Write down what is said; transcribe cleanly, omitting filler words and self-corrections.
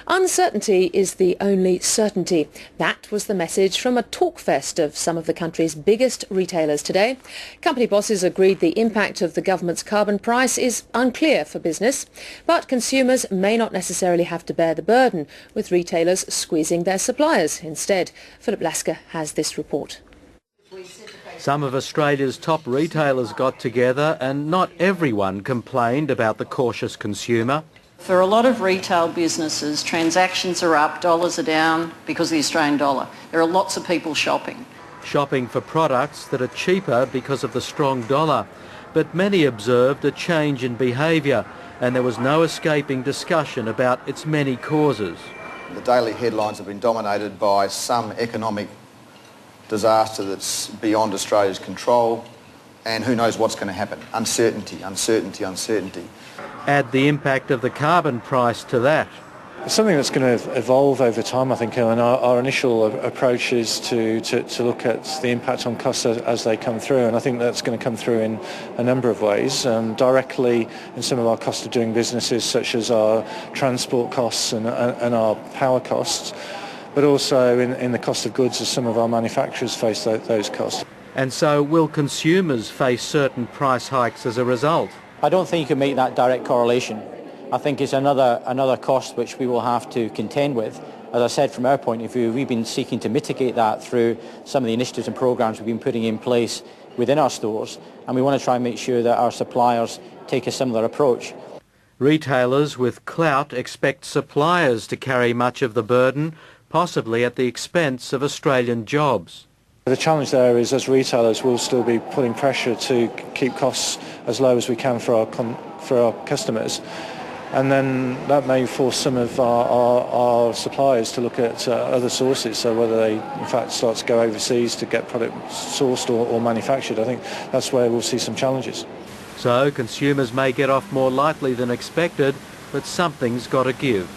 Uncertainty is the only certainty. That was the message from a talkfest of some of the country's biggest retailers today. Company bosses agreed the impact of the government's carbon price is unclear for business, but consumers may not necessarily have to bear the burden, with retailers squeezing their suppliers instead. Philip Lasker has this report. Some of Australia's top retailers got together and not everyone complained about the cautious consumer. For a lot of retail businesses, transactions are up, dollars are down because of the Australian dollar. There are lots of people shopping. Shopping for products that are cheaper because of the strong dollar. But many observed a change in behaviour, and there was no escaping discussion about its many causes. The daily headlines have been dominated by some economic disaster that's beyond Australia's control, and who knows what's going to happen. Uncertainty, uncertainty, uncertainty. Add the impact of the carbon price to that. It's something that's going to evolve over time, I think, and our initial approach is to look at the impact on costs as they come through, and I think that's going to come through in a number of ways. Directly in some of our cost of doing businesses, such as our transport costs and our power costs, but also in the cost of goods as some of our manufacturers face those costs. And so will consumers face certain price hikes as a result? I don't think you can make that direct correlation. I think it's another cost which we will have to contend with. As I said, from our point of view, we've been seeking to mitigate that through some of the initiatives and programs we've been putting in place within our stores, and we want to try and make sure that our suppliers take a similar approach. Retailers with clout expect suppliers to carry much of the burden, possibly at the expense of Australian jobs. The challenge there is, as retailers, we'll still be putting pressure to keep costs as low as we can for our customers, and then that may force some of our suppliers to look at other sources, so whether they in fact start to go overseas to get product sourced or manufactured. I think that's where we'll see some challenges. So consumers may get off more lightly than expected, but something's got to give.